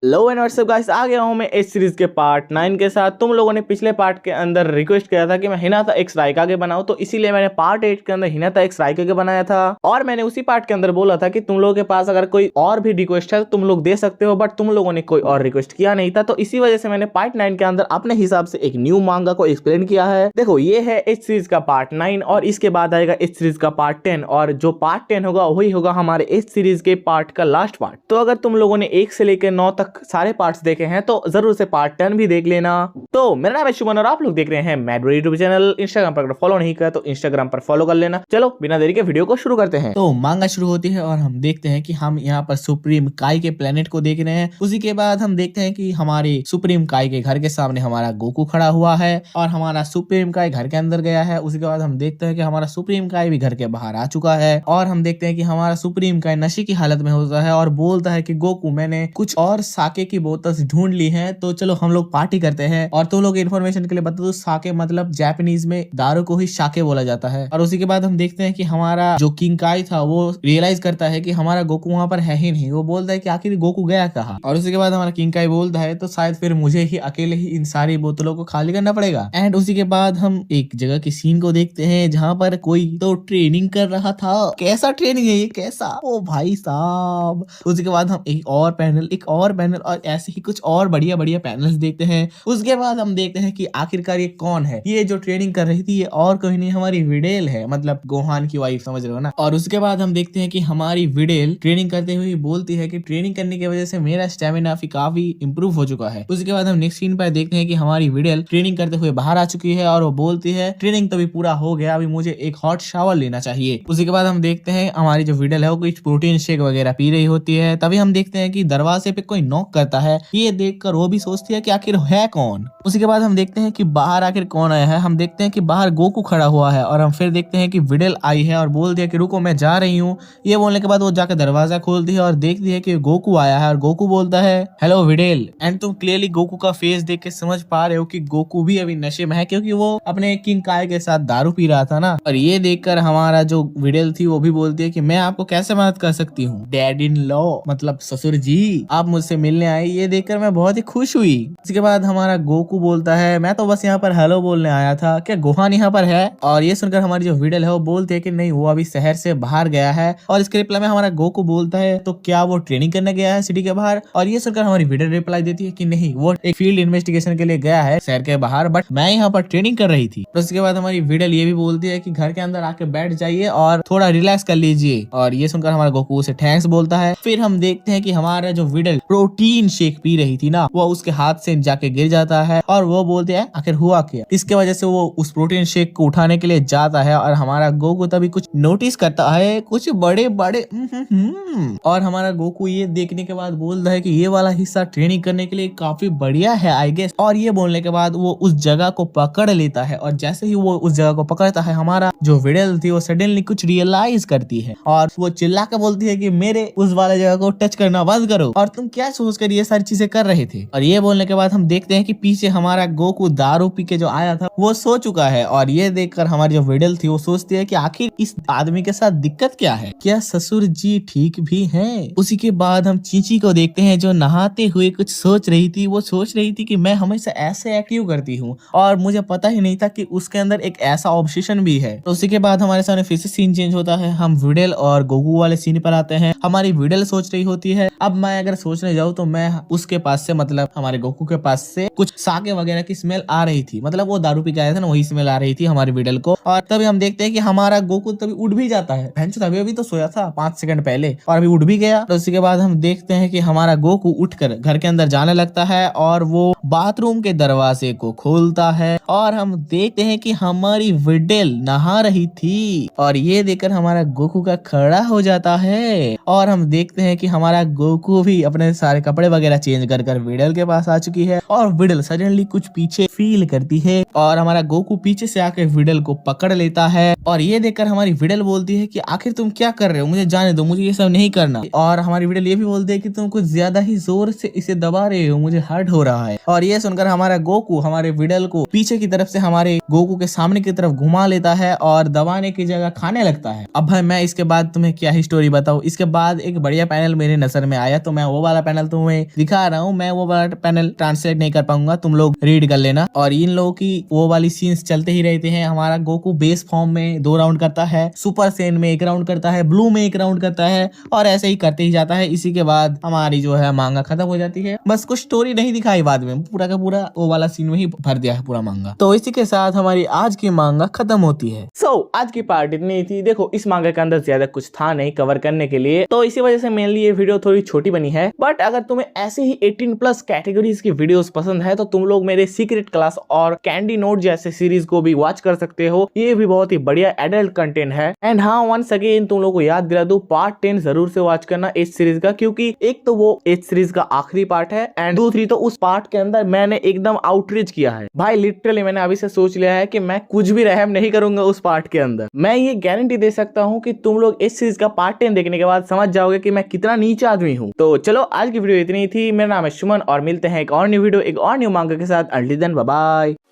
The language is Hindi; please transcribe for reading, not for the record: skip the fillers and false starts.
लो एंड व्हाट्सअप गाइस, आ गया हूं मैं इस सीरीज के पार्ट 9 के साथ। तुम लोगों ने पिछले पार्ट के अंदर रिक्वेस्ट किया था कि मैं हिनाता एक्स राइका के बनाऊं, तो इसीलिए मैंने पार्ट 8 के अंदर हिनाता एक्स राइका के बनाया था। और मैंने उसी पार्ट के अंदर बोला था कि तुम लोगों के पास अगर कोई और भी रिक्वेस्ट है तो तुम लोग दे सकते हो, बट तुम लोगों ने कोई और रिक्वेस्ट किया नहीं था। तो इसी वजह से मैंने पार्ट 9 के अंदर अपने हिसाब से एक न्यू मांगा को एक्सप्लेन किया है। देखो, ये है इस सीरीज का पार्ट 9 और इसके बाद आएगा इस सीरीज का पार्ट 10, और जो पार्ट 10 होगा वही होगा हमारे इस सीरीज के पार्ट का लास्ट पार्ट। तो अगर तुम लोगों ने 1 से लेकर 9 तक सारे पार्ट्स देखे हैं तो जरूर से पार्ट 10 भी देख लेना। तो मेरा नाम है शुभन और आप लोग देख रहे हैं मैड यूट्यूब चैनल। इंस्टाग्राम पर अगर फॉलो नहीं किया तो इंस्टाग्राम पर फॉलो कर लेना। चलो बिना देरी के वीडियो को शुरू करते हैं। तो मांगा शुरू होती है और हम देखते हैं कि हम यहाँ पर सुप्रीम काई के प्लेनेट को देख रहे हैं। उसी के बाद हम देखते हैं कि हमारे सुप्रीम काई के घर के सामने हमारा गोकू खड़ा हुआ है और हमारा सुप्रीम काई घर के अंदर गया है। उसी के बाद हम देखते हैं कि हमारा सुप्रीम काई भी घर के बाहर आ चुका है और हम देखते हैं कि हमारा सुप्रीम काई नशे की हालत में होता है और बोलता है कि गोकू, मैंने कुछ और साके की बोतल ढूंढ ली है, तो चलो हम लोग पार्टी करते हैं। और तुम लोग इन्फॉर्मेशन के लिए बता दो, साके मतलब जापानीज में दारू को ही शाके बोला जाता है। और उसी के बाद हम देखते हैं कि हमारा जो किंग काई था वो रियलाइज करता है कि हमारा गोकू वहां पर है ही नहीं। वो बोलता है कि आखिर गोकू गया कहाँ। और उसी के बाद हमारा किंग काई बोलता है तो शायद फिर मुझे ही अकेले ही इन सारी बोतलों को खाली करना पड़ेगा। एंड उसी के बाद हम एक जगह की सीन को देखते हैं जहाँ पर कोई तो ट्रेनिंग कर रहा था। कैसा ट्रेनिंग है ये, कैसा, ओ भाई साहब। उसी के बाद हम एक और पैनल और ऐसे ही कुछ और बढ़िया बढ़िया पैनल्स देखते हैं। उसके बाद हम देखते हैं कि आखिरकार ये कौन है। ये जो ट्रेनिंग कर रही थी ये और कोई नहीं, हमारी विडेल है, मतलब गोहान की वाइफ, समझ रहे हो ना। और उसके बाद हम देखते हैं कि हमारी विडेल ट्रेनिंग करते हुए बोलती है कि ट्रेनिंग करने की वजह से मेरा स्टेमिना काफी इंप्रूव हो चुका है। उसके बाद हम नेक्स्ट सीन पर देखते हैं कि हमारी विडेल ट्रेनिंग करते हुए बाहर आ चुकी है और वो बोलती है ट्रेनिंग तो भी पूरा हो गया, अभी मुझे एक हॉट शावर लेना चाहिए। उसी के बाद हम देखते हैं हमारी जो विडेल है वो कुछ प्रोटीन शेक वगैरह पी रही होती है। तभी हम देखते हैं कि दरवाजे पे कोई नॉक करता है। ये देखकर वो भी सोचती है कि आखिर है कौन। उसी के बाद हम देखते हैं कि बाहर आखिर कौन आया है। हम देखते हैं कि बाहर गोकू खड़ा हुआ है और हम फिर देखते हैं कि विडेल आई है और बोलती है कि रुको मैं जा रही हूँ। ये बोलने के बाद वो जाकर दरवाजा खोलती है और देखती है कि गोकू आया है और गोकू बोलता है हेलो विडेल। एंड तुम क्लियरली गोकू का फेस देख के समझ पा रहे हो कि गोकू भी अभी नशे में है, क्योंकि वो अपने किंग काय के साथ दारू पी रहा था ना। और ये देखकर हमारा जो विडेल थी वो भी बोलती है कि मैं आपको कैसे मदद कर सकती हूँ। डैड इन लॉ मतलब ससुर जी, आप मुझसे मिलने आए, ये देखकर मैं बहुत ही खुश हुई। इसके बाद हमारा गोकू बोलता है मैं तो बस यहाँ पर हेलो बोलने आया था, क्या गोहान यहाँ पर है। और ये सुनकर हमारी जो विडेल है वो बोलती है कि नहीं, वो अभी शहर से बाहर गया है। और इसके रिप्लाई में हमारा गोकू बोलता है तो क्या वो ट्रेनिंग करने गया है सिटी के बाहर। और ये सुनकर हमारी विडेल रिप्लाई देती है कि नहीं, वो एक फील्ड इन्वेस्टिगेशन के लिए गया है शहर के बाहर, बट मैं यहाँ पर ट्रेनिंग कर रही थी। तो उसके बाद हमारी विडेल ये भी बोलती है कि घर के अंदर आके बैठ जाइए और थोड़ा रिलैक्स कर लीजिए। और ये सुनकर हमारा गोकू उसे थैंक्स बोलता है। फिर हम देखते हैं कि हमारा जो विडेल प्रोटीन शेक पी रही थी ना, वो उसके हाथ से जाके गिर जाता है और वो बोलते हैं आखिर हुआ क्या। इसके वजह से वो उस प्रोटीन शेक को उठाने के लिए जाता है और हमारा गोकू तभी कुछ नोटिस करता है, कुछ बड़े बड़े और हमारा गोकू ये देखने के बाद बोलता है कि ये वाला हिस्सा ट्रेनिंग करने के लिए काफी बढ़िया है आई गेस। और ये बोलने के बाद वो उस जगह को पकड़ लेता है और जैसे ही वो उस जगह को पकड़ता है हमारा जो विडेल थी वो सडनली कुछ रियलाइज करती है और वो चिल्ला के बोलती है कि मेरे उस वाले जगह को टच करना बंद करो और तुम क्या सोचकर ये सारी चीजें कर रहे थे। और ये बोलने के बाद हम देखते हैं कि पीछे हमारा गोकू दारू पी के जो आया था वो सो चुका है। और ये देखकर हमारी जो विडेल थी वो सोचती है कि आखिर इस आदमी के साथ दिक्कत क्या है, क्या ससुर जी ठीक भी हैं। उसी के बाद हम चींची को देखते हैं जो नहाते हुए कुछ सोच रही थी। वो सोच रही थी कि मैं हमेशा ऐसे एक्टिव करती हूँ और मुझे पता ही नहीं था कि उसके अंदर एक ऐसा ऑब्सेशन भी है। तो उसी के बाद हमारे सामने फिर से सीन चेंज होता है। हम विडेल और गोकू वाले सीन पर आते हैं। हमारी विडेल सोच रही होती है, अब मैं अगर सोचने जाऊँ तो मैं उसके पास से मतलब हमारे गोकू के पास से कुछ साके वगैरह की स्मेल आ रही थी, मतलब वो दारू पी के आया था ना, वही स्मेल आ रही थी हमारी विडेल को। और तभी हम देखते हैं कि हमारा गोकू तभी उठ भी जाता है। अभी तो सोया था 5 सेकंड पहले और अभी उठ भी गया। तो उसी के बाद हम देखते हैं कि हमारा गोकू उठकर घर के अंदर जाने लगता है और वो बाथरूम के दरवाजे को खोलता है और हम देखते हैं कि हमारी विडेल नहा रही थी। और ये देखकर हमारा गोकू का खड़ा हो जाता है और हम देखते हैं कि हमारा गोकू भी अपने सारे कपड़े वगैरह चेंज कर विडेल के पास आ चुकी है। और विडेल सडनली कुछ पीछे फील करती है और हमारा गोकू पीछे से आकर विडेल को पकड़ लेता है। और ये देखकर हमारी विडेल बोलती है कि आखिर तुम क्या कर रहे हो, मुझे जाने दो, मुझे ये सब नहीं करना। और हमारी विडेल ये भी बोलती है कि तुम कुछ ज्यादा ही जोर से इसे दबा रहे हो, मुझे हर्ट हो रहा है। और ये सुनकर हमारा गोकू हमारे विडेल को पीछे की तरफ से हमारे गोकू के सामने की तरफ घुमा लेता है और दबाने की जगह खाने लगता है। अब भाई मैं इसके बाद तुम्हें क्या ही स्टोरी बताऊं। इसके बाद एक बढ़िया पैनल मेरे नजर में आया, तो मैं वो वाला पैनल तुम्हें दिखा रहा हूँ, मैं वो वाला पैनल ट्रांसलेट नहीं कर पाऊंगा, तुम लोग रीड कर लेना। और इन लोगों की वो वाली सीन्स चलते ही रहते हैं। हमारा गोकू बेस फॉर्म में 2 राउंड करता है, सुपर सेन में 1 राउंड करता है, ब्लू में 1 राउंड करता है, और ऐसे ही करते ही जाता है। इसी के बाद हमारी जो है मांगा खत्म हो जाती है। बस कुछ स्टोरी नहीं दिखाई बाद में, पूरा का पूरा वो वाला सीन में ही भर दिया है पूरा मांगा। तो इसी के साथ हमारी आज की मांगा खत्म होती है। आज की पार्ट इतनी ही थी। देखो इस मांगा के अंदर ज्यादा कुछ था नहीं कवर करने के लिए, तो इसी वजह से मेनली ये वीडियो थोड़ी छोटी बनी है। बट अगर तुम्हें ऐसे ही 18+ कैटेगरीज की वीडियोस पसंद है तो तुम लोग मेरे सीक्रेट क्लास और कैंडी नोट जैसे सीरीज को भी वॉच कर सकते हो। ये भी बहुत ही बढ़िया एडल्ट कंटेंट है। एंड हाँ, वंस अगेन तुम लोग को याद दिला दूं, पार्ट 10 जरूर से वॉच करना इस सीरीज का, क्योंकि एक तो वो इस सीरीज का आखिरी पार्ट है, एंड दूसरी तो उस पार्ट के अंदर मैंने एकदम आउटरीच किया है भाई। लिटरली मैंने अभी से सोच लिया है कि मैं कुछ भी रहम नहीं करूंगा उस पार्ट के अंदर। मैं ये गारंटी दे सकता हूँ कि तुम लोग इस सीरीज का पार्ट 10 देखने के बाद समझ जाओगे कि मैं कितना नीचा आदमी हूँ। तो चलो आज की वीडियो इतनी थी। मेरा नाम है सुमन और मिलते हैं एक और न्यू वीडियो, एक और न्यू मांगा के साथ। Until then bye bye.